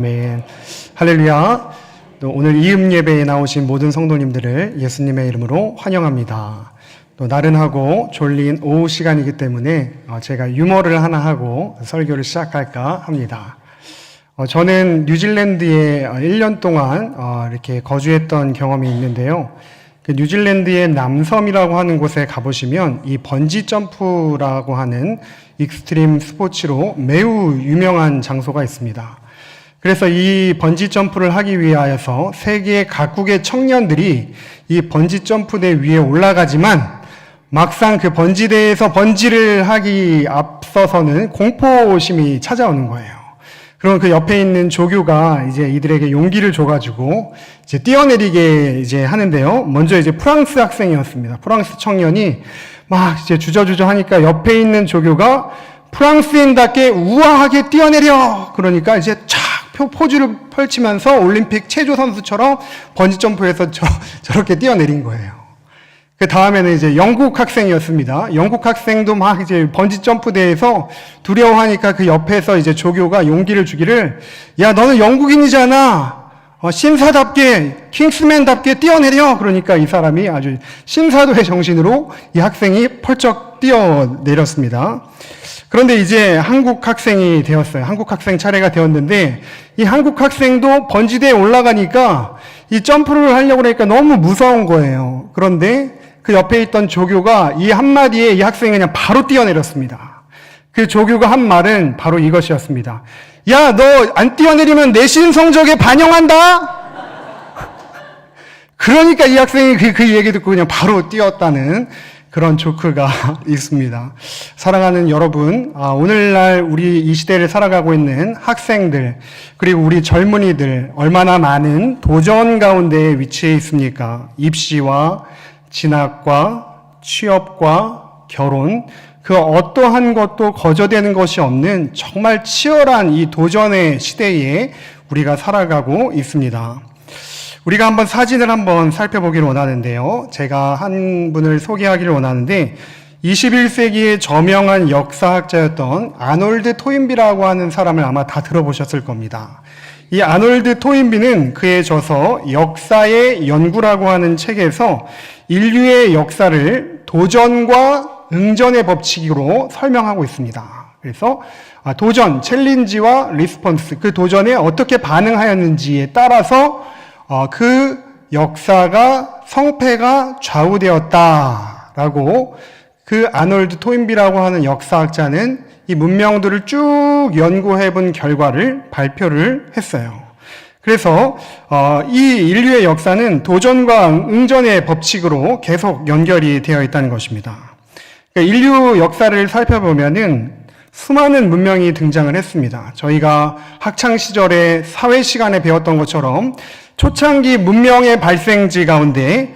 아멘. 할렐루야. 또 오늘 이음 예배에 나오신 모든 성도님들을 예수님의 이름으로 환영합니다. 또 나른하고 졸린 오후 시간이기 때문에 제가 유머를 하나 하고 설교를 시작할까 합니다. 저는 뉴질랜드에 1년 동안 이렇게 거주했던 경험이 있는데요. 그 뉴질랜드의 남섬이라고 하는 곳에 가보시면 이 번지 점프라고 하는 익스트림 스포츠로 매우 유명한 장소가 있습니다. 그래서 이 번지 점프를 하기 위하여서 세계 각국의 청년들이 이 번지 점프대 위에 올라가지만 막상 그 번지대에서 번지를 하기 앞서서는 공포심이 찾아오는 거예요. 그러면 그 옆에 있는 조교가 이제 이들에게 용기를 줘가지고 이제 뛰어내리게 이제 하는데요. 먼저 이제 프랑스 학생이었습니다. 프랑스 청년이 막 이제 주저주저 하니까 옆에 있는 조교가 프랑스인답게 우아하게 뛰어내려! 그러니까 이제 촥 포즈를 펼치면서 올림픽 체조 선수처럼 번지 점프에서 저렇게 뛰어내린 거예요. 그 다음에는 이제 영국 학생이었습니다. 영국 학생도 막 이제 번지 점프대에서 두려워하니까 그 옆에서 이제 조교가 용기를 주기를, 야, 너는 영국인이잖아. 신사답게, 킹스맨답게 뛰어내려. 그러니까 이 사람이 아주 신사도의 정신으로 이 학생이 펄쩍 뛰어내렸습니다. 그런데 이제 한국 학생이 되었어요. 한국 학생 차례가 되었는데 이 한국 학생도 번지대에 올라가니까 이 점프를 하려고 하니까 너무 무서운 거예요. 그런데 그 옆에 있던 조교가 이 한마디에 이 학생이 그냥 바로 뛰어내렸습니다. 그 조교가 한 말은 바로 이것이었습니다. 야, 너 안 뛰어내리면 내신 성적에 반영한다? 그러니까 이 학생이 그 얘기 듣고 그냥 바로 뛰었다는 그런 조크가 있습니다. 사랑하는 여러분, 오늘날 우리 이 시대를 살아가고 있는 학생들, 그리고 우리 젊은이들 얼마나 많은 도전 가운데 위치해 있습니까? 입시와 진학과 취업과 결혼, 그 어떠한 것도 거저되는 것이 없는 정말 치열한 이 도전의 시대에 우리가 살아가고 있습니다. 우리가 한번 사진을 한번 살펴보기를 원하는데요. 제가 한 분을 소개하기를 원하는데 21세기의 저명한 역사학자였던 아놀드 토인비라고 하는 사람을 아마 다 들어보셨을 겁니다. 이 아놀드 토인비는 그의 저서 역사의 연구라고 하는 책에서 인류의 역사를 도전과 응전의 법칙으로 설명하고 있습니다. 그래서 도전, 챌린지와 리스폰스, 그 도전에 어떻게 반응하였는지에 따라서 그 역사가 성패가 좌우되었다라고 그 아놀드 토인비라고 하는 역사학자는 이 문명들을 쭉 연구해 본 결과를 발표를 했어요. 그래서 이 인류의 역사는 도전과 응전의 법칙으로 계속 연결이 되어 있다는 것입니다. 그러니까 인류 역사를 살펴보면은 수많은 문명이 등장을 했습니다. 저희가 학창 시절에 사회 시간에 배웠던 것처럼 초창기 문명의 발생지 가운데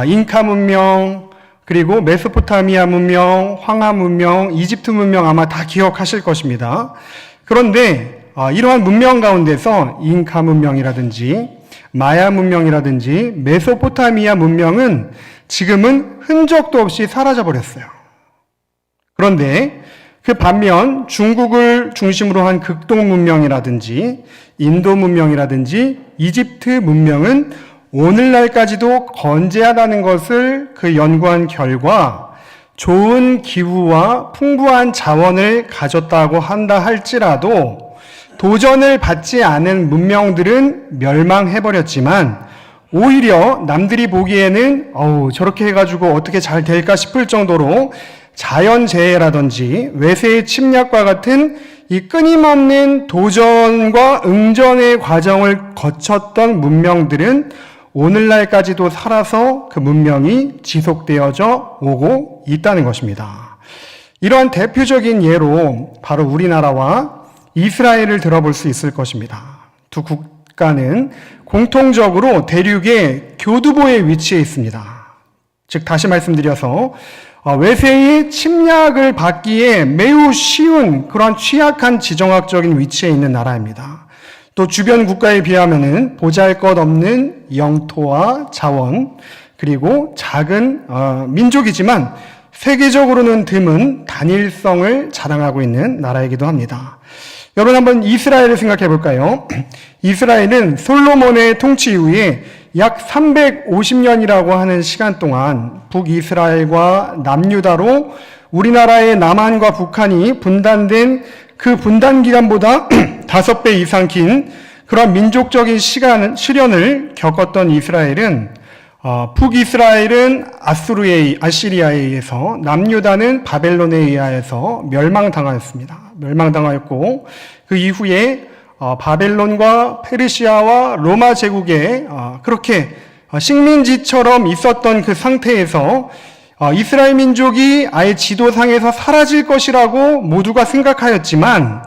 잉카 문명, 그리고 메소포타미아 문명, 황하 문명, 이집트 문명 아마 다 기억하실 것입니다. 그런데 이러한 문명 가운데서 잉카 문명이라든지 마야 문명이라든지 메소포타미아 문명은 지금은 흔적도 없이 사라져 버렸어요. 그런데 그 반면 중국을 중심으로 한 극동 문명이라든지 인도 문명이라든지 이집트 문명은 오늘날까지도 건재하다는 것을 그 연구한 결과 좋은 기후와 풍부한 자원을 가졌다고 한다 할지라도 도전을 받지 않은 문명들은 멸망해버렸지만 오히려 남들이 보기에는 저렇게 해가지고 어떻게 잘 될까 싶을 정도로 자연재해라든지 외세의 침략과 같은 이 끊임없는 도전과 응전의 과정을 거쳤던 문명들은 오늘날까지도 살아서 그 문명이 지속되어져 오고 있다는 것입니다. 이러한 대표적인 예로 바로 우리나라와 이스라엘을 들어볼 수 있을 것입니다. 두 국가는 공통적으로 대륙의 교두보에 위치해 있습니다. 즉 다시 말씀드려서 외세의 침략을 받기에 매우 쉬운 그런 취약한 지정학적인 위치에 있는 나라입니다. 또 주변 국가에 비하면은 보잘것없는 영토와 자원, 그리고 작은 민족이지만 세계적으로는 드문 단일성을 자랑하고 있는 나라이기도 합니다. 여러분 한번 이스라엘을 생각해 볼까요? 이스라엘은 솔로몬의 통치 이후에 약 350년이라고 하는 시간 동안 북이스라엘과 남유다로 우리나라의 남한과 북한이 분단된 그 분단 기간보다 5배 이상 긴 그런 민족적인 시련을 겪었던 이스라엘은 북이스라엘은 아시리아에 의해서, 남유다는 바벨론에 의하여서 멸망당하였고 그 이후에 바벨론과 페르시아와 로마 제국에 그렇게 식민지처럼 있었던 그 상태에서 이스라엘 민족이 아예 지도상에서 사라질 것이라고 모두가 생각하였지만,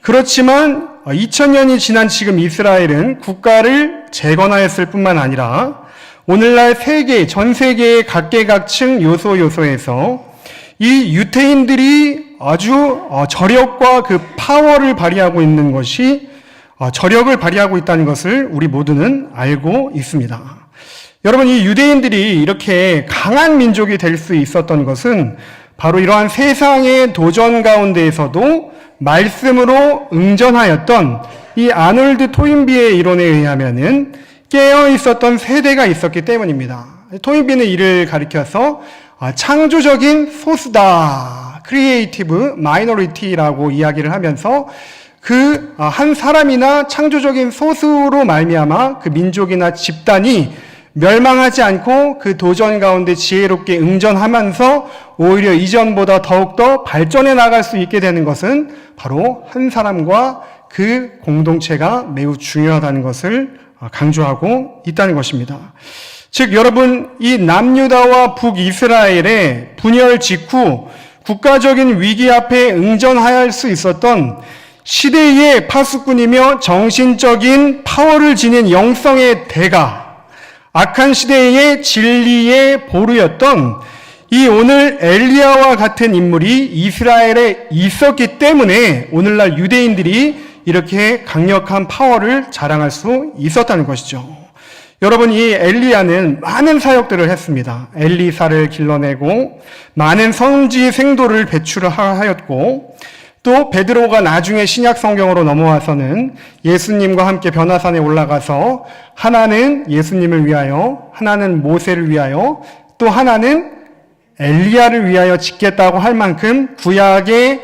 그렇지만 2000년이 지난 지금 이스라엘은 국가를 재건하였을 뿐만 아니라 오늘날 전 세계의 각계각층 요소에서 이 유태인들이 아주 저력과 그 파워를 발휘하고 있는 것이 저력을 발휘하고 있다는 것을 우리 모두는 알고 있습니다. 여러분, 이 유대인들이 이렇게 강한 민족이 될 수 있었던 것은 바로 이러한 세상의 도전 가운데에서도 말씀으로 응전하였던 이 아놀드 토인비의 이론에 의하면은 깨어 있었던 세대가 있었기 때문입니다. 토인비는 이를 가리켜서 창조적인 소수다, 크리에이티브 마이너리티라고 이야기를 하면서 그 한 사람이나 창조적인 소수로 말미암아 그 민족이나 집단이 멸망하지 않고 그 도전 가운데 지혜롭게 응전하면서 오히려 이전보다 더욱더 발전해 나갈 수 있게 되는 것은 바로 한 사람과 그 공동체가 매우 중요하다는 것을 강조하고 있다는 것입니다. 즉 여러분, 이 남유다와 북이스라엘의 분열 직후 국가적인 위기 앞에 응전할 수 있었던 시대의 파수꾼이며 정신적인 파워를 지닌 영성의 대가, 악한 시대의 진리의 보루였던 이 오늘 엘리야와 같은 인물이 이스라엘에 있었기 때문에 오늘날 유대인들이 이렇게 강력한 파워를 자랑할 수 있었다는 것이죠. 여러분, 이 엘리야는 많은 사역들을 했습니다. 엘리사를 길러내고 많은 선지 생도를 배출하였고, 또 베드로가 나중에 신약 성경으로 넘어와서는 예수님과 함께 변화산에 올라가서 하나는 예수님을 위하여, 하나는 모세를 위하여, 또 하나는 엘리야를 위하여 짓겠다고 할 만큼 구약의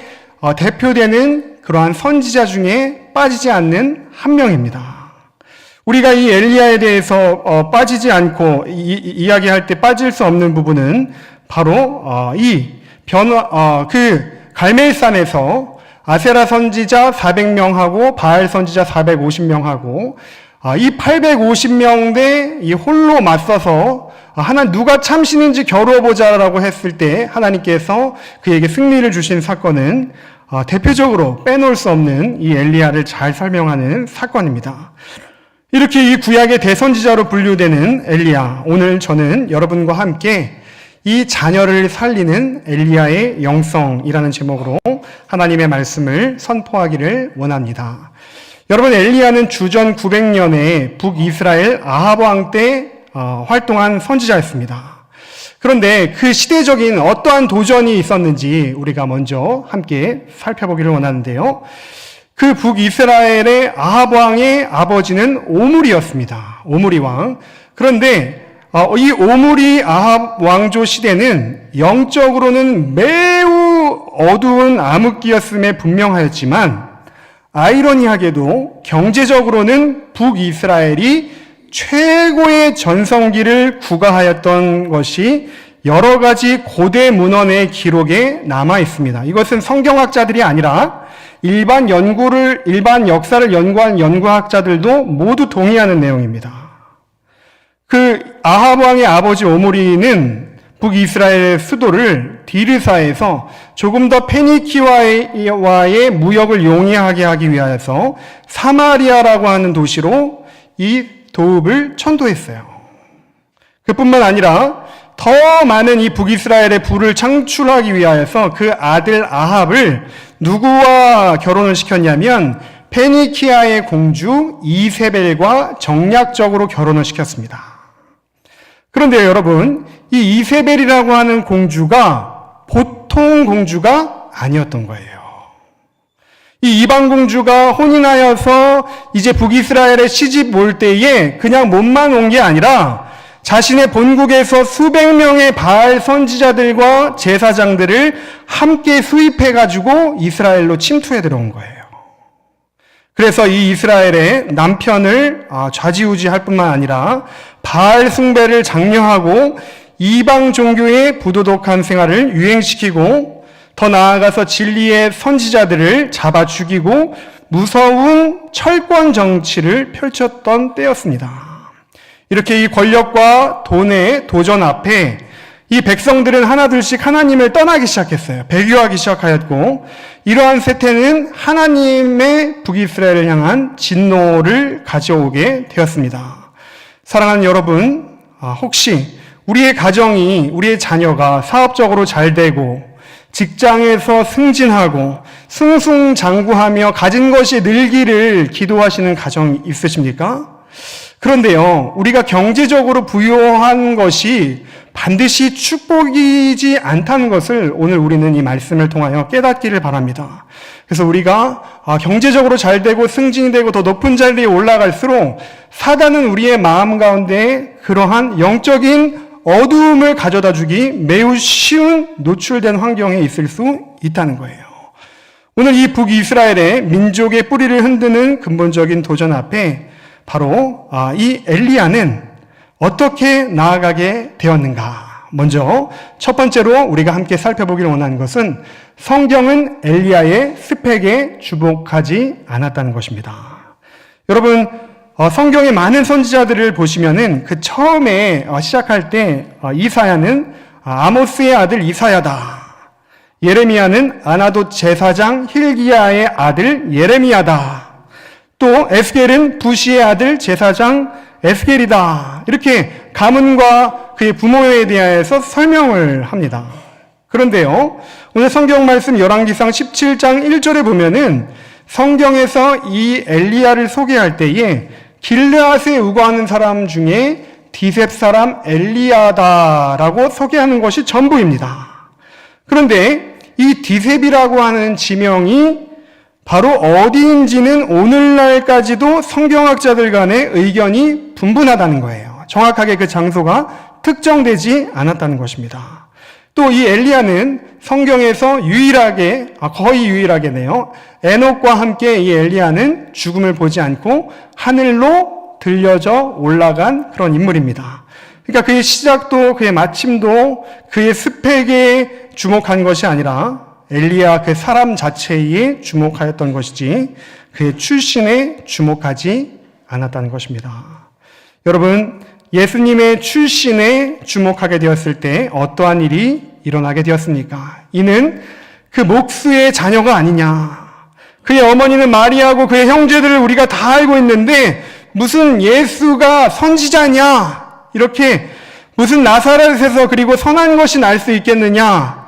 대표되는 그러한 선지자 중에 빠지지 않는 한 명입니다. 우리가 이 엘리야에 대해서 빠지지 않고 이야기할 때 빠질 수 없는 부분은 바로 그 갈멜산에서 아세라 선지자 400명하고 바알 선지자 450명하고 이 850명 대 이 홀로 맞서서 누가 참신인지 겨루어보자라고 했을 때 하나님께서 그에게 승리를 주신 사건은 대표적으로 빼놓을 수 없는 이 엘리야를 잘 설명하는 사건입니다. 이렇게 이 구약의 대선지자로 분류되는 엘리야, 오늘 저는 여러분과 함께 이 자녀를 살리는 엘리야의 영성이라는 제목으로 하나님의 말씀을 선포하기를 원합니다. 여러분, 엘리야는 주전 900년에 북이스라엘 아합 왕 때 활동한 선지자였습니다. 그런데 그 시대적인 어떠한 도전이 있었는지 우리가 먼저 함께 살펴보기를 원하는데요. 그 북이스라엘의 아합 왕의 아버지는 오므리였습니다. 오므리 왕. 그런데 이 오므리 아합 왕조 시대는 영적으로는 매우 어두운 암흑기였음에 분명하였지만, 아이러니하게도 경제적으로는 북이스라엘이 최고의 전성기를 구가하였던 것이 여러 가지 고대 문헌의 기록에 남아 있습니다. 이것은 성경학자들이 아니라 일반 역사를 연구한 연구학자들도 모두 동의하는 내용입니다. 그 아합 왕의 아버지 오므리는 북이스라엘 수도를 디르사에서 조금 더 페니키와의 무역을 용이하게 하기 위하여서 사마리아라고 하는 도시로 이 도읍을 천도했어요. 그뿐만 아니라 더 많은 이 북이스라엘의 부를 창출하기 위하여서 그 아들 아합을 누구와 결혼을 시켰냐면 페니키아의 공주 이세벨과 정략적으로 결혼을 시켰습니다. 그런데 여러분, 이 이세벨이라고 하는 공주가 보통 공주가 아니었던 거예요. 이 이방 공주가 혼인하여서 이제 북이스라엘에 시집 올 때에 그냥 몸만 온 게 아니라 자신의 본국에서 수백 명의 바알 선지자들과 제사장들을 함께 수입해가지고 이스라엘로 침투해 들어온 거예요. 그래서 이 이스라엘의 남편을 좌지우지할 뿐만 아니라 바알 숭배를 장려하고 이방 종교의 부도덕한 생활을 유행시키고 더 나아가서 진리의 선지자들을 잡아 죽이고 무서운 철권 정치를 펼쳤던 때였습니다. 이렇게 이 권력과 돈의 도전 앞에 이 백성들은 하나둘씩 하나님을 떠나기 시작했어요. 배교하기 시작하였고, 이러한 세태는 하나님의 북이스라엘을 향한 진노를 가져오게 되었습니다. 사랑하는 여러분, 혹시 우리의 가정이, 우리의 자녀가 사업적으로 잘 되고 직장에서 승진하고 승승장구하며 가진 것이 늘기를 기도하시는 가정 있으십니까? 그런데요, 우리가 경제적으로 부유한 것이 반드시 축복이지 않다는 것을 오늘 우리는 이 말씀을 통하여 깨닫기를 바랍니다. 그래서 우리가 경제적으로 잘 되고 승진이 되고 더 높은 자리에 올라갈수록 사단은 우리의 마음 가운데 그러한 영적인 어두움을 가져다 주기 매우 쉬운 노출된 환경에 있을 수 있다는 거예요. 오늘 이 북이스라엘의 민족의 뿌리를 흔드는 근본적인 도전 앞에 바로 이 엘리야는 어떻게 나아가게 되었는가? 먼저 첫 번째로 우리가 함께 살펴보기를 원하는 것은 성경은 엘리야의 스펙에 주목하지 않았다는 것입니다. 여러분, 성경의 많은 선지자들을 보시면은 그 처음에 시작할 때 이사야는 아모스의 아들 이사야다. 예레미야는 아나돗 제사장 힐기야의 아들 예레미야다. 또 에스겔은 부시의 아들 제사장 에스겔이다. 이렇게 가문과 그의 부모에 대하여서 설명을 합니다. 그런데요, 오늘 성경 말씀 열왕기상 17장 1절에 보면은 성경에서 이 엘리야를 소개할 때에 길르앗에 우거하는 사람 중에 디셉 사람 엘리야다라고 소개하는 것이 전부입니다. 그런데 이 디셉이라고 하는 지명이 바로 어디인지는 오늘날까지도 성경학자들 간의 의견이 분분하다는 거예요. 정확하게 그 장소가 특정되지 않았다는 것입니다. 또 이 엘리야는 성경에서 거의 유일하게네요. 에녹과 함께 이 엘리야는 죽음을 보지 않고 하늘로 들려져 올라간 그런 인물입니다. 그러니까 그의 시작도 그의 마침도 그의 스펙에 주목한 것이 아니라 엘리야 그 사람 자체에 주목하였던 것이지 그의 출신에 주목하지 않았다는 것입니다. 여러분, 예수님의 출신에 주목하게 되었을 때 어떠한 일이 일어나게 되었습니까? 이는 그 목수의 자녀가 아니냐. 그의 어머니는 마리아고 그의 형제들을 우리가 다 알고 있는데 무슨 예수가 선지자냐? 이렇게 무슨 나사렛에서 그리고 선한 것이 날 수 있겠느냐?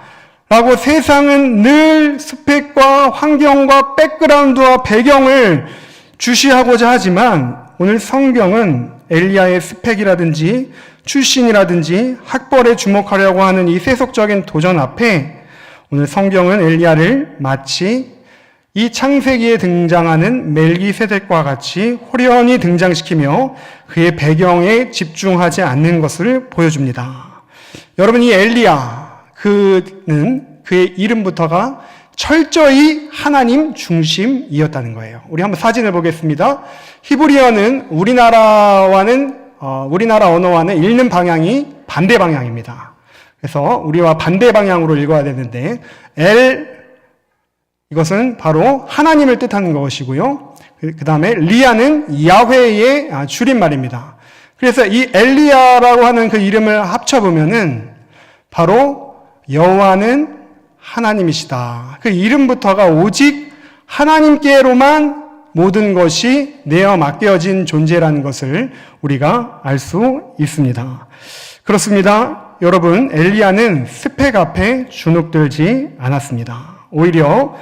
라고 세상은 늘 스펙과 환경과 백그라운드와 배경을 주시하고자 하지만 오늘 성경은 엘리야의 스펙이라든지 출신이라든지 학벌에 주목하려고 하는 이 세속적인 도전 앞에 오늘 성경은 엘리야를 마치 이 창세기에 등장하는 멜기세덱과 같이 호련히 등장시키며 그의 배경에 집중하지 않는 것을 보여줍니다. 여러분, 이 엘리야, 그는 그의 이름부터가 철저히 하나님 중심이었다는 거예요. 우리 한번 사진을 보겠습니다. 히브리어는 우리나라 언어와는 읽는 방향이 반대 방향입니다. 그래서 우리와 반대 방향으로 읽어야 되는데 이것은 바로 하나님을 뜻하는 것이고요. 그 다음에 리아는 야훼의 줄임말입니다. 그래서 이 엘리야라고 하는 그 이름을 합쳐보면은 바로 여호와는 하나님이시다. 그 이름부터가 오직 하나님께로만 모든 것이 내어 맡겨진 존재라는 것을 우리가 알 수 있습니다. 그렇습니다. 여러분, 엘리야는 스펙 앞에 주눅들지 않았습니다. 오히려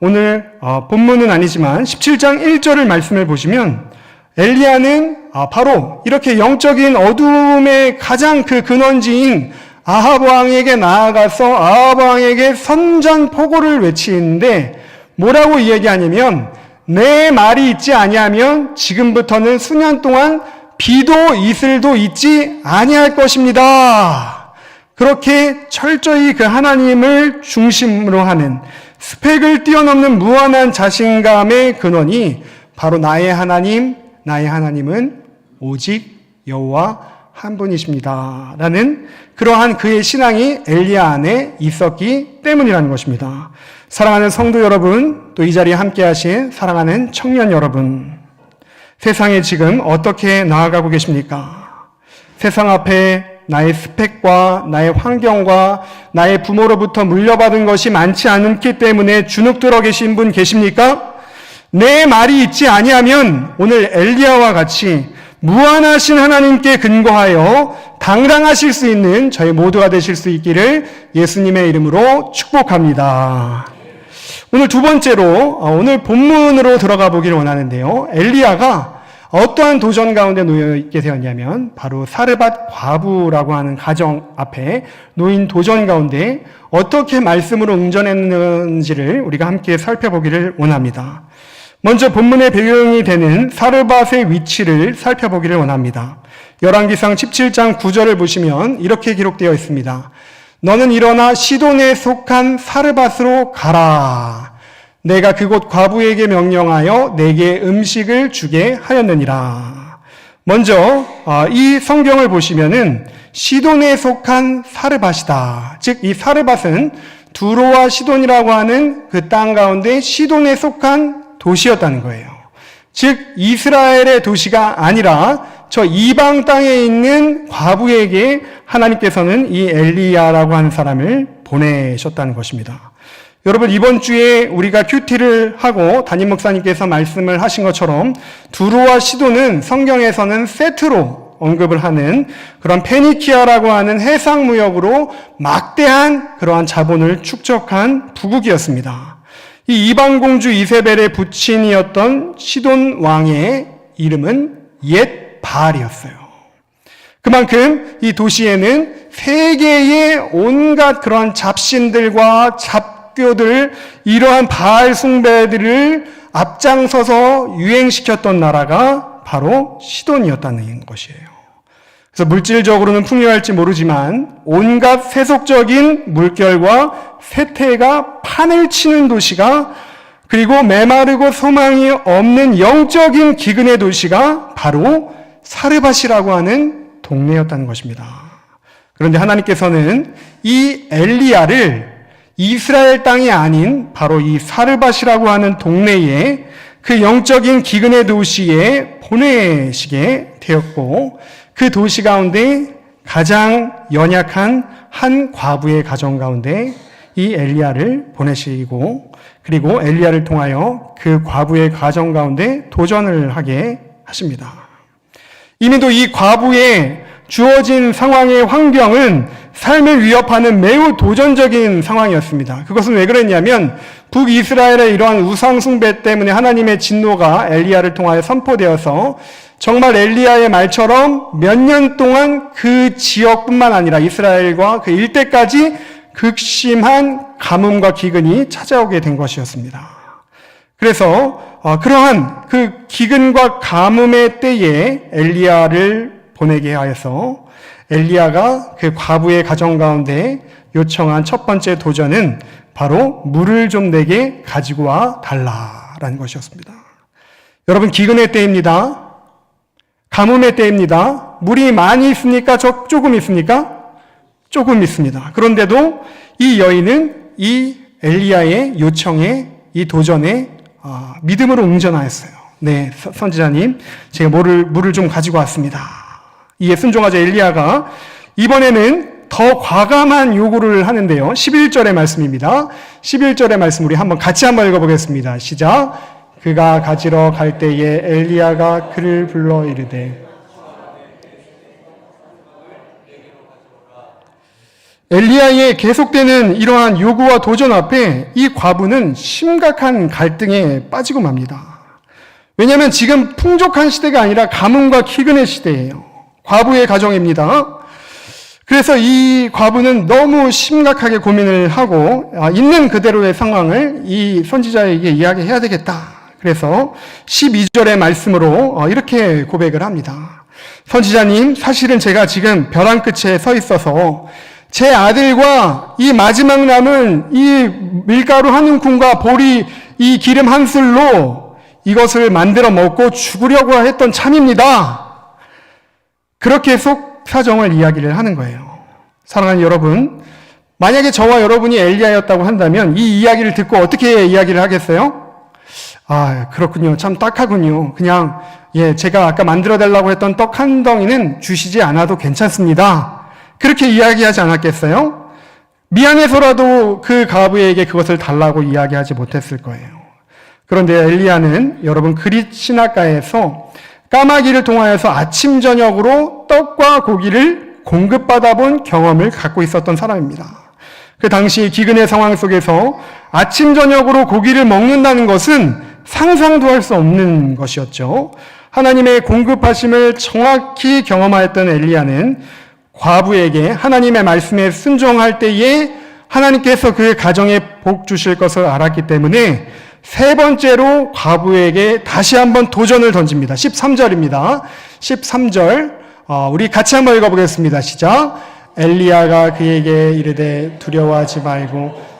오늘 본문은 아니지만 17장 1절을 말씀을 보시면 엘리야는 바로 이렇게 영적인 어둠의 가장 그 근원지인 아합 왕에게 나아가서 아합 왕에게 선전포고를 외치는데 뭐라고 이야기하냐면 내 말이 있지 아니하면 지금부터는 수년 동안 비도 이슬도 있지 아니할 것입니다. 그렇게 철저히 그 하나님을 중심으로 하는 스펙을 뛰어넘는 무한한 자신감의 근원이 바로 나의 하나님은 오직 여호와 한 분이십니다. 라는 그러한 그의 신앙이 엘리야 안에 있었기 때문이라는 것입니다. 사랑하는 성도 여러분, 또 이 자리에 함께 하신 사랑하는 청년 여러분, 세상에 지금 어떻게 나아가고 계십니까? 세상 앞에 나의 스펙과 나의 환경과 나의 부모로부터 물려받은 것이 많지 않기 때문에 주눅들어 계신 분 계십니까? 내 말이 있지 아니하면 오늘 엘리야와 같이 무한하신 하나님께 근거하여 당당하실 수 있는 저희 모두가 되실 수 있기를 예수님의 이름으로 축복합니다. 오늘 두 번째로 오늘 본문으로 들어가 보기를 원하는데요. 엘리야가 어떠한 도전 가운데 놓여 있게 되었냐면 바로 사르밧 과부라고 하는 가정 앞에 놓인 도전 가운데 어떻게 말씀으로 응전했는지를 우리가 함께 살펴보기를 원합니다. 먼저 본문의 배경이 되는 사르밧의 위치를 살펴보기를 원합니다. 열왕기상 17장 9절을 보시면 이렇게 기록되어 있습니다. 너는 일어나 시돈에 속한 사르밧으로 가라. 내가 그곳 과부에게 명령하여 내게 음식을 주게 하였느니라. 먼저 이 성경을 보시면은 시돈에 속한 사르밧이다. 즉 이 사르밧은 두로와 시돈이라고 하는 그 땅 가운데 시돈에 속한 도시였다는 거예요. 즉 이스라엘의 도시가 아니라 저 이방 땅에 있는 과부에게 하나님께서는 이 엘리야라고 하는 사람을 보내셨다는 것입니다. 여러분, 이번 주에 우리가 큐티를 하고 담임 목사님께서 말씀을 하신 것처럼 두로와 시돈은 성경에서는 세트로 언급을 하는 그런 페니키아라고 하는 해상무역으로 막대한 그러한 자본을 축적한 부국이었습니다. 이 이방공주 이세벨의 부친이었던 시돈 왕의 이름은 옛 바알이었어요. 그만큼 이 도시에는 세계의 온갖 그러한 잡신들과 잡교들, 이러한 바알 숭배들을 앞장서서 유행시켰던 나라가 바로 시돈이었다는 것이에요. 그래서 물질적으로는 풍요할지 모르지만 온갖 세속적인 물결과 세태가 판을 치는 도시가, 그리고 메마르고 소망이 없는 영적인 기근의 도시가 바로 사르밧이라고 하는 동네였다는 것입니다. 그런데 하나님께서는 이 엘리야를 이스라엘 땅이 아닌 바로 이 사르밧이라고 하는 동네에 그 영적인 기근의 도시에 보내시게 되었고, 그 도시 가운데 가장 연약한 한 과부의 가정 가운데 이 엘리야를 보내시고, 그리고 엘리야를 통하여 그 과부의 가정 가운데 도전을 하게 하십니다. 이미도 이 과부의 주어진 상황의 환경은 삶을 위협하는 매우 도전적인 상황이었습니다. 그것은 왜 그랬냐면 북이스라엘의 이러한 우상 숭배 때문에 하나님의 진노가 엘리야를 통하여 선포되어서 정말 엘리야의 말처럼 몇 년 동안 그 지역뿐만 아니라 이스라엘과 그 일대까지 극심한 가뭄과 기근이 찾아오게 된 것이었습니다. 그래서 그러한 그 기근과 가뭄의 때에 엘리야를 보내게 하여서 엘리야가 그 과부의 가정 가운데 요청한 첫 번째 도전은 바로 물을 좀 내게 가지고 와 달라라는 것이었습니다. 여러분, 기근의 때입니다. 가뭄의 때입니다. 물이 많이 있습니까? 조금 있습니까? 조금 있습니다. 그런데도 이 여인은 이 엘리야의 요청에, 이 도전에 믿음으로 응전하였어요. 네, 선지자님, 제가 물을 좀 가지고 왔습니다. 이에 순종하자 엘리야가 이번에는 더 과감한 요구를 하는데요. 11절의 말씀입니다. 11절의 말씀 우리 같이 한번 읽어보겠습니다. 시작. 그가 가지러 갈 때에 엘리야가 그를 불러 이르되, 엘리야의 계속되는 이러한 요구와 도전 앞에 이 과부는 심각한 갈등에 빠지고 맙니다. 왜냐하면 지금 풍족한 시대가 아니라 가뭄과 기근의 시대예요. 과부의 가정입니다. 그래서 이 과부는 너무 심각하게 고민을 하고 있는 그대로의 상황을 이 선지자에게 이야기해야 되겠다. 그래서 12절의 말씀으로 이렇게 고백을 합니다. 선지자님, 사실은 제가 지금 벼랑 끝에 서 있어서 제 아들과 이 마지막 남은 이 밀가루 한 움큼과 보리 이 기름 한 술로 이것을 만들어 먹고 죽으려고 했던 참입니다. 그렇게 속 사정을 이야기를 하는 거예요. 사랑하는 여러분, 만약에 저와 여러분이 엘리야였다고 한다면 이 이야기를 듣고 어떻게 이야기를 하겠어요? 아, 그렇군요. 참 딱하군요. 그냥 제가 아까 만들어 달라고 했던 떡 한 덩이는 주시지 않아도 괜찮습니다. 그렇게 이야기하지 않았겠어요? 미안해서라도 그 과부에게 그것을 달라고 이야기하지 못했을 거예요. 그런데 엘리야는 여러분 그릿 시냇가에서 까마귀를 통하여서 아침 저녁으로 떡과 고기를 공급받아 본 경험을 갖고 있었던 사람입니다. 그 당시 기근의 상황 속에서 아침 저녁으로 고기를 먹는다는 것은 상상도 할 수 없는 것이었죠. 하나님의 공급하심을 정확히 경험하였던 엘리야는 과부에게 하나님의 말씀에 순종할 때에 하나님께서 그 가정에 복 주실 것을 알았기 때문에 세 번째로 과부에게 다시 한번 도전을 던집니다. 13절입니다. 13절 우리 같이 한번 읽어보겠습니다. 시작. 엘리야가 그에게 이르되 두려워하지 말고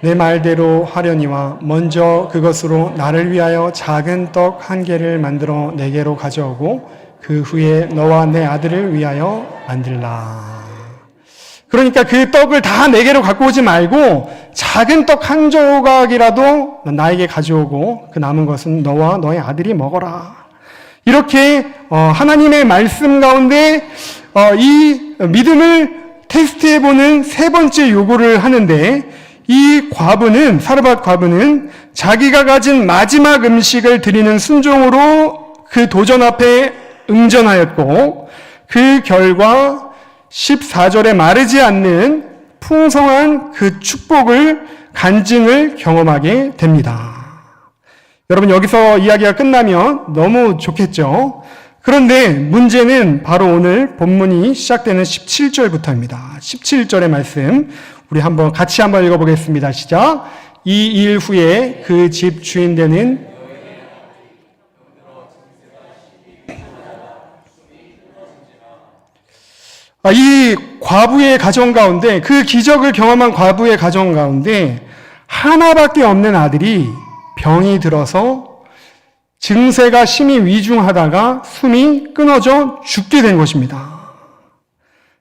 내 말대로 하려니와 먼저 그것으로 나를 위하여 작은 떡 한 개를 만들어 내게로 가져오고 그 후에 너와 내 아들을 위하여 만들라. 그러니까 그 떡을 다 내게로 갖고 오지 말고 작은 떡 한 조각이라도 나에게 가져오고 그 남은 것은 너와 너의 아들이 먹어라. 이렇게 하나님의 말씀 가운데 이 믿음을 테스트해보는 세 번째 요구를 하는데 이 과부는, 사르밧 과부는 자기가 가진 마지막 음식을 드리는 순종으로 그 도전 앞에 응전하였고 그 결과 14절에 마르지 않는 풍성한 그 축복을 간증을 경험하게 됩니다. 여러분 여기서 이야기가 끝나면 너무 좋겠죠. 그런데 문제는 바로 오늘 본문이 시작되는 17절부터입니다. 17절의 말씀 우리 같이 한번 읽어보겠습니다. 시작. 이 일 후에 그 집 주인 되는 이 과부의 가정 가운데 그 기적을 경험한 과부의 가정 가운데 하나밖에 없는 아들이 병이 들어서 증세가 심히 위중하다가 숨이 끊어져 죽게 된 것입니다.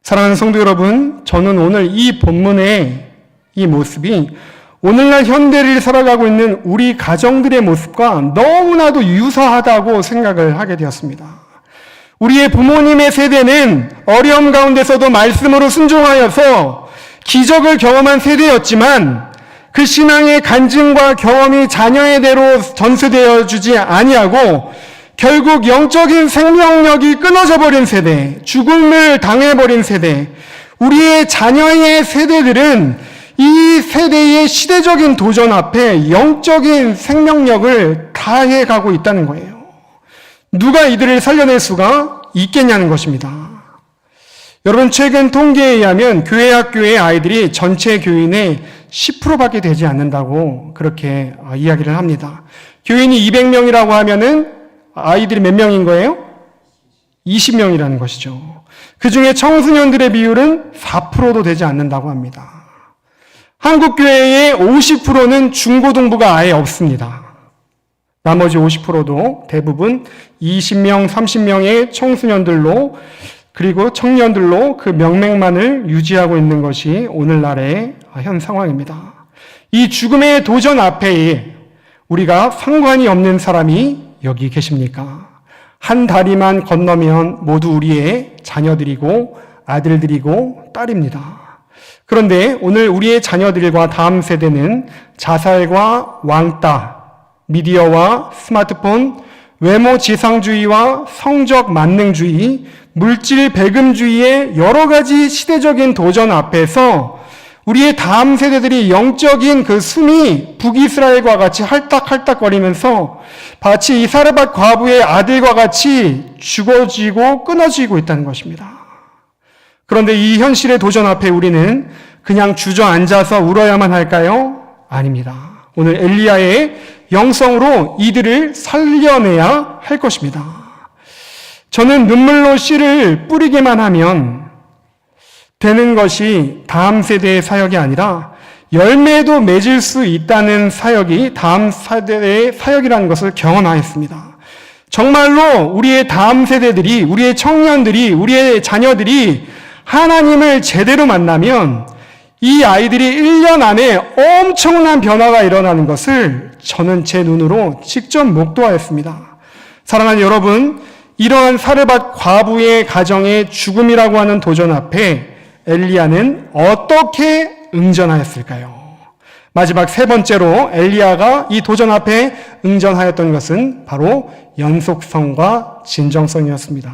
사랑하는 성도 여러분, 저는 오늘 이 본문의 이 모습이 오늘날 현대를 살아가고 있는 우리 가정들의 모습과 너무나도 유사하다고 생각을 하게 되었습니다. 우리의 부모님의 세대는 어려움 가운데서도 말씀으로 순종하여서 기적을 경험한 세대였지만 그 신앙의 간증과 경험이 자녀의 대로 전수되어 주지 아니하고 결국 영적인 생명력이 끊어져 버린 세대, 죽음을 당해버린 세대, 우리의 자녀의 세대들은 이 세대의 시대적인 도전 앞에 영적인 생명력을 다해가고 있다는 거예요. 누가 이들을 살려낼 수가 있겠냐는 것입니다. 여러분 최근 통계에 의하면 교회 학교의 아이들이 전체 교인의 10%밖에 되지 않는다고 그렇게 이야기를 합니다. 교인이 200명이라고 하면은 아이들이 몇 명인 거예요? 20명이라는 것이죠. 그 중에 청소년들의 비율은 4%도 되지 않는다고 합니다. 한국교회의 50%는 중고등부가 아예 없습니다. 나머지 50%도 대부분 20명, 30명의 청소년들로 그리고 청년들로 그 명맥만을 유지하고 있는 것이 오늘날의 현 상황입니다. 이 죽음의 도전 앞에 우리가 상관이 없는 사람이 여기 계십니까? 한 다리만 건너면 모두 우리의 자녀들이고 아들들이고 딸입니다. 그런데 오늘 우리의 자녀들과 다음 세대는 자살과 왕따, 미디어와 스마트폰, 외모 지상주의와 성적 만능주의, 물질 배금주의의 여러 가지 시대적인 도전 앞에서 우리의 다음 세대들이 영적인 그 숨이 북이스라엘과 같이 할딱할딱거리면서 마치 이 사르밧 과부의 아들과 같이 죽어지고 끊어지고 있다는 것입니다. 그런데 이 현실의 도전 앞에 우리는 그냥 주저앉아서 울어야만 할까요? 아닙니다. 오늘 엘리야의 영성으로 이들을 살려내야 할 것입니다. 저는 눈물로 씨를 뿌리게만 하면 되는 것이 다음 세대의 사역이 아니라 열매도 맺을 수 있다는 사역이 다음 세대의 사역이라는 것을 경험하였습니다. 정말로 우리의 다음 세대들이, 우리의 청년들이, 우리의 자녀들이 하나님을 제대로 만나면 이 아이들이 1년 안에 엄청난 변화가 일어나는 것을 저는 제 눈으로 직접 목도하였습니다. 사랑하는 여러분, 이러한 사르밧 과부의 가정의 죽음이라고 하는 도전 앞에 엘리야는 어떻게 응전하였을까요? 마지막 세 번째로 엘리야가 이 도전 앞에 응전하였던 것은 바로 연속성과 진정성이었습니다.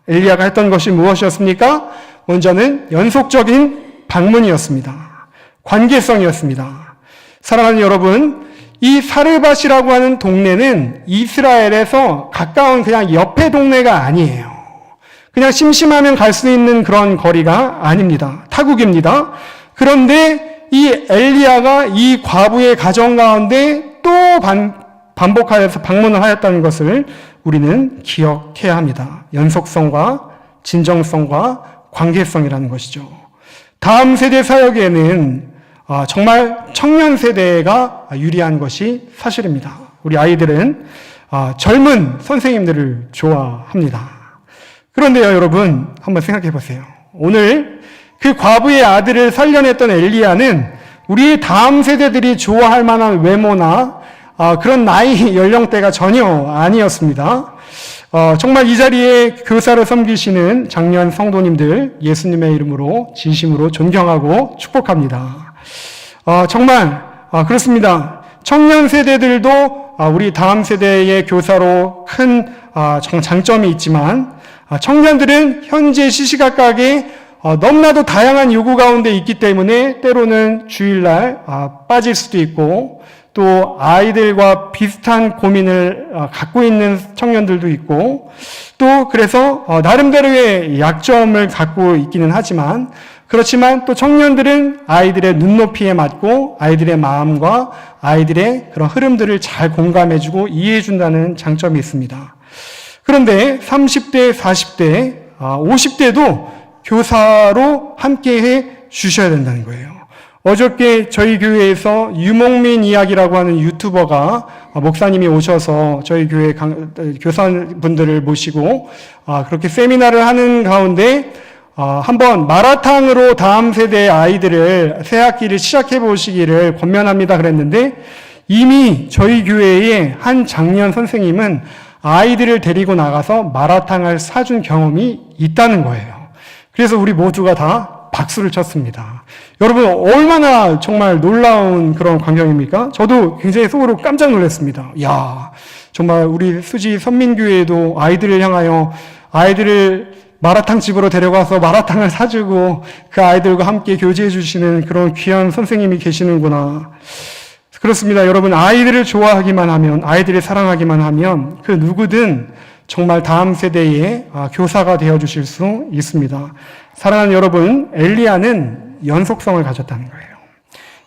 엘리야가 했던 것이 무엇이었습니까? 먼저는 연속적인 방문이었습니다. 관계성이었습니다. 사랑하는 여러분, 이 사르밧이라고 하는 동네는 이스라엘에서 가까운 그냥 옆의 동네가 아니에요. 그냥 심심하면 갈 수 있는 그런 거리가 아닙니다. 타국입니다. 그런데 이 엘리야가 이 과부의 가정 가운데 또 반복하여서 방문을 하였다는 것을 우리는 기억해야 합니다. 연속성과 진정성과 관계성이라는 것이죠. 다음 세대 사역에는 정말 청년 세대가 유리한 것이 사실입니다. 우리 아이들은 젊은 선생님들을 좋아합니다. 그런데요, 여러분, 한번 생각해 보세요. 오늘 그 과부의 아들을 살려냈던 엘리야는 우리 다음 세대들이 좋아할 만한 외모나 그런 나이 연령대가 전혀 아니었습니다. 정말 이 자리에 교사로 섬기시는 장년 성도님들 예수님의 이름으로 진심으로 존경하고 축복합니다. 정말 그렇습니다. 청년 세대들도 우리 다음 세대의 교사로 큰 장점이 있지만 청년들은 현재 시시각각에 너무나도 다양한 요구 가운데 있기 때문에 때로는 주일날 빠질 수도 있고 또 아이들과 비슷한 고민을 갖고 있는 청년들도 있고 또 그래서 나름대로의 약점을 갖고 있기는 하지만 그렇지만 또 청년들은 아이들의 눈높이에 맞고 아이들의 마음과 아이들의 그런 흐름들을 잘 공감해주고 이해해준다는 장점이 있습니다. 그런데 30대, 40대, 50대도 교사로 함께해 주셔야 된다는 거예요. 어저께 저희 교회에서 유목민 이야기라고 하는 유튜버가 목사님이 오셔서 저희 교회 교사분들을 모시고 그렇게 세미나를 하는 가운데 한번 마라탕으로 다음 세대의 아이들을 새 학기를 시작해 보시기를 권면합니다 그랬는데 이미 저희 교회의 한 장년 선생님은 아이들을 데리고 나가서 마라탕을 사준 경험이 있다는 거예요. 그래서 우리 모두가 다 박수를 쳤습니다. 여러분 얼마나 정말 놀라운 그런 광경입니까? 저도 굉장히 속으로 깜짝 놀랐습니다. 야, 정말 우리 수지 선민교회에도 아이들을 향하여 아이들을 마라탕 집으로 데려가서 마라탕을 사주고 그 아이들과 함께 교제해 주시는 그런 귀한 선생님이 계시는구나. 그렇습니다. 여러분 아이들을 좋아하기만 하면 아이들을 사랑하기만 하면 그 누구든 정말 다음 세대의 교사가 되어주실 수 있습니다. 사랑하는 여러분, 엘리야는 연속성을 가졌다는 거예요.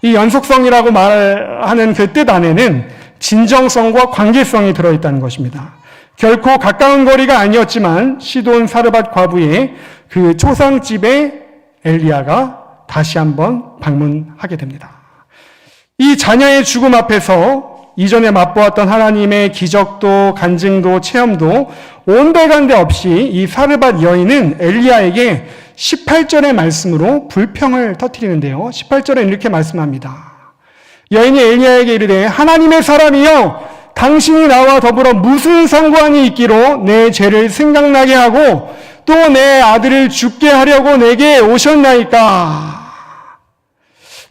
이 연속성이라고 말하는 그 뜻 안에는 진정성과 관계성이 들어있다는 것입니다. 결코 가까운 거리가 아니었지만 시돈 사르밧 과부의 그 초상집에 엘리야가 다시 한번 방문하게 됩니다. 이 자녀의 죽음 앞에서 이전에 맛보았던 하나님의 기적도 간증도 체험도 온데간데 없이 이 사르밧 여인은 엘리야에게 18절의 말씀으로 불평을 터뜨리는데요. 18절에 이렇게 말씀합니다. 여인이 엘리야에게 이르되 하나님의 사람이여 당신이 나와 더불어 무슨 상관이 있기로 내 죄를 생각나게 하고 또 내 아들을 죽게 하려고 내게 오셨나이까.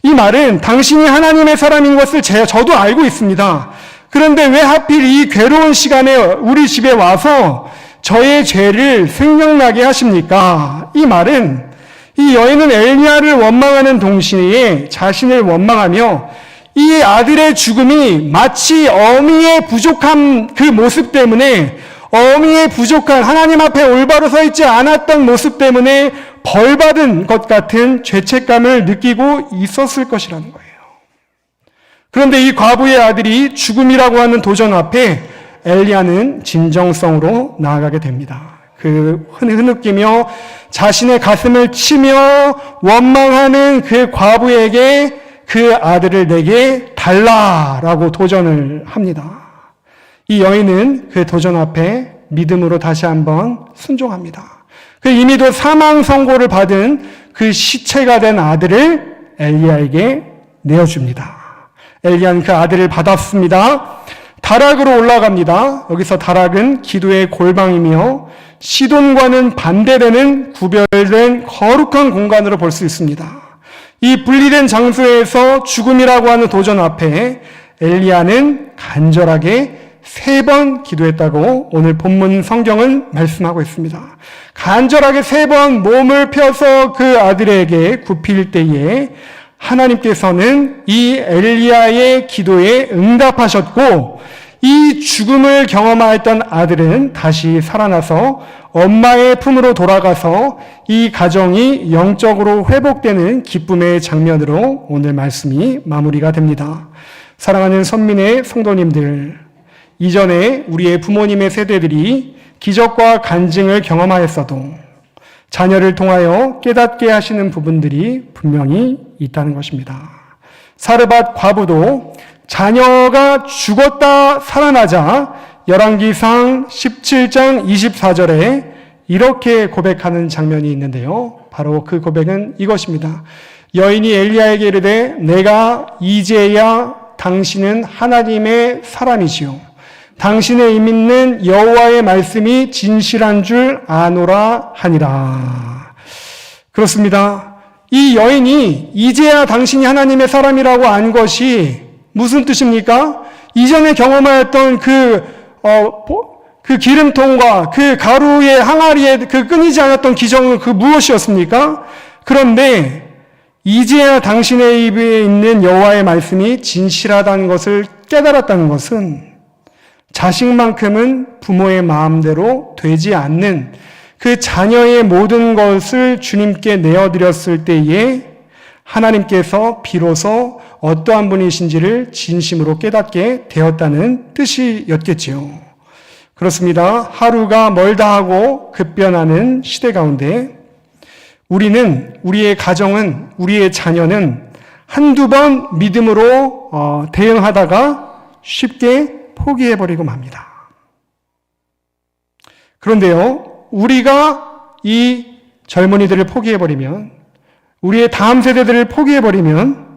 이 말은 당신이 하나님의 사람인 것을 저도 알고 있습니다. 그런데 왜 하필 이 괴로운 시간에 우리 집에 와서 저의 죄를 생각나게 하십니까? 이 말은 이 여인은 엘리야를 원망하는 동시에 자신을 원망하며 이 아들의 죽음이 마치 어미의 부족한 그 모습 때문에 어미의 부족한 하나님 앞에 올바로 서 있지 않았던 모습 때문에 벌받은 것 같은 죄책감을 느끼고 있었을 것이라는 거예요. 그런데 이 과부의 아들이 죽음이라고 하는 도전 앞에 엘리야는 진정성으로 나아가게 됩니다. 그 흐느끼며 자신의 가슴을 치며 원망하는 그 과부에게 그 아들을 내게 달라라고 도전을 합니다. 이 여인은 그 도전 앞에 믿음으로 다시 한번 순종합니다. 그 이미도 사망 선고를 받은 그 시체가 된 아들을 엘리야에게 내어줍니다. 엘리야는 그 아들을 받았습니다. 다락으로 올라갑니다. 여기서 다락은 기도의 골방이며 시돈과는 반대되는 구별된 거룩한 공간으로 볼 수 있습니다. 이 분리된 장소에서 죽음이라고 하는 도전 앞에 엘리야는 간절하게 3번 기도했다고 오늘 본문 성경은 말씀하고 있습니다. 간절하게 3번 몸을 펴서 그 아들에게 굽힐 때에 하나님께서는 이 엘리야의 기도에 응답하셨고 이 죽음을 경험하였던 아들은 다시 살아나서 엄마의 품으로 돌아가서 이 가정이 영적으로 회복되는 기쁨의 장면으로 오늘 말씀이 마무리가 됩니다. 사랑하는 선민의 성도님들, 이전에 우리의 부모님의 세대들이 기적과 간증을 경험하였어도 자녀를 통하여 깨닫게 하시는 부분들이 분명히 있다는 것입니다. 사르밧 과부도 자녀가 죽었다 살아나자 열왕기상 17장 24절에 이렇게 고백하는 장면이 있는데요. 바로 그 고백은 이것입니다. 여인이 엘리야에게 이르되 내가 이제야 당신은 하나님의 사람이시요 당신의 믿는 여호와의 말씀이 진실한 줄 아노라 하니라. 그렇습니다. 이 여인이 이제야 당신이 하나님의 사람이라고 안 것이 무슨 뜻입니까? 이전에 경험하였던 그 기름통과 그 가루의 항아리에 그 끊이지 않았던 기적은 그 무엇이었습니까? 그런데 이제야 당신의 입에 있는 여호와의 말씀이 진실하다는 것을 깨달았다는 것은 자식만큼은 부모의 마음대로 되지 않는 그 자녀의 모든 것을 주님께 내어드렸을 때에 하나님께서 비로소 어떠한 분이신지를 진심으로 깨닫게 되었다는 뜻이었겠지요. 그렇습니다. 하루가 멀다 하고 급변하는 시대 가운데 우리는, 우리의 가정은, 우리의 자녀는 한두 번 믿음으로 대응하다가 쉽게 포기해버리고 맙니다. 그런데요, 우리가 이 젊은이들을 포기해버리면, 우리의 다음 세대들을 포기해버리면,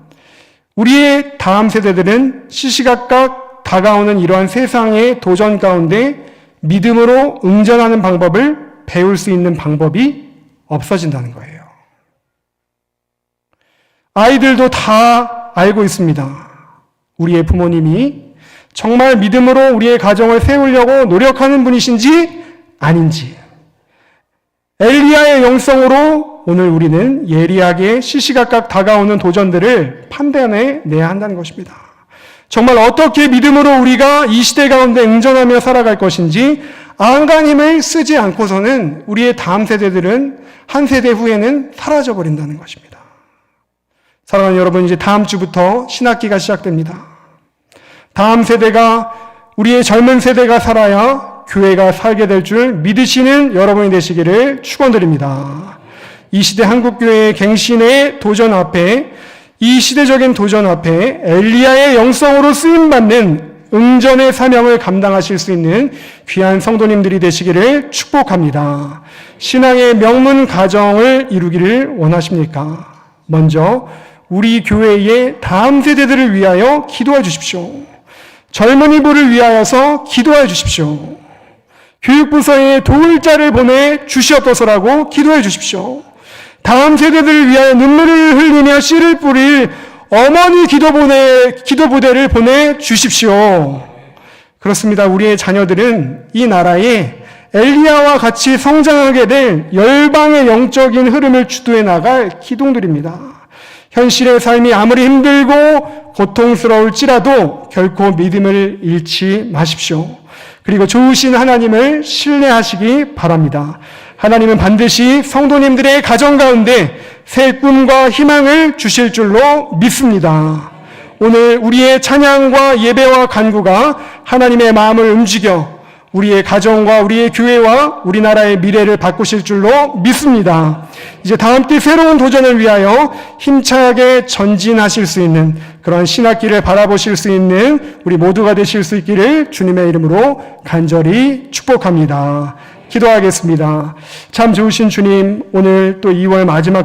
우리의 다음 세대들은 시시각각 다가오는 이러한 세상의 도전 가운데 믿음으로 응전하는 방법을 배울 수 있는 방법이 없어진다는 거예요. 아이들도 다 알고 있습니다. 우리의 부모님이 정말 믿음으로 우리의 가정을 세우려고 노력하는 분이신지 아닌지. 엘리야의 영성으로 오늘 우리는 예리하게 시시각각 다가오는 도전들을 판단해내야 한다는 것입니다. 정말 어떻게 믿음으로 우리가 이 시대 가운데 응전하며 살아갈 것인지 안간힘을 쓰지 않고서는 우리의 다음 세대들은 한 세대 후에는 사라져버린다는 것입니다. 사랑하는 여러분, 이제 다음 주부터 신학기가 시작됩니다. 다음 세대가, 우리의 젊은 세대가 살아야 교회가 살게 될 줄 믿으시는 여러분이 되시기를 축원드립니다. 이 시대 한국교회의 갱신의 도전 앞에, 이 시대적인 도전 앞에 엘리야의 영성으로 쓰임받는 응전의 사명을 감당하실 수 있는 귀한 성도님들이 되시기를 축복합니다. 신앙의 명문 가정을 이루기를 원하십니까? 먼저 우리 교회의 다음 세대들을 위하여 기도해 주십시오. 젊은이부를 위하여서 기도해 주십시오. 교육부서에 도울 자를 보내 주시옵소서라고 기도해 주십시오. 다음 세대들을 위하여 눈물을 흘리며 씨를 뿌릴 어머니 기도부대를 보내 주십시오. 그렇습니다. 우리의 자녀들은 이 나라에 엘리야와 같이 성장하게 될 열방의 영적인 흐름을 주도해 나갈 기둥들입니다. 현실의 삶이 아무리 힘들고 고통스러울지라도 결코 믿음을 잃지 마십시오. 그리고 좋으신 하나님을 신뢰하시기 바랍니다. 하나님은 반드시 성도님들의 가정 가운데 새 꿈과 희망을 주실 줄로 믿습니다. 오늘 우리의 찬양과 예배와 간구가 하나님의 마음을 움직여 우리의 가정과 우리의 교회와 우리나라의 미래를 바꾸실 줄로 믿습니다. 이제 다 함께 새로운 도전을 위하여 힘차게 전진하실 수 있는 그런 신학길을 바라보실 수 있는 우리 모두가 되실 수 있기를 주님의 이름으로 간절히 축복합니다. 기도하겠습니다. 참 좋으신 주님, 오늘 또 2월 마지막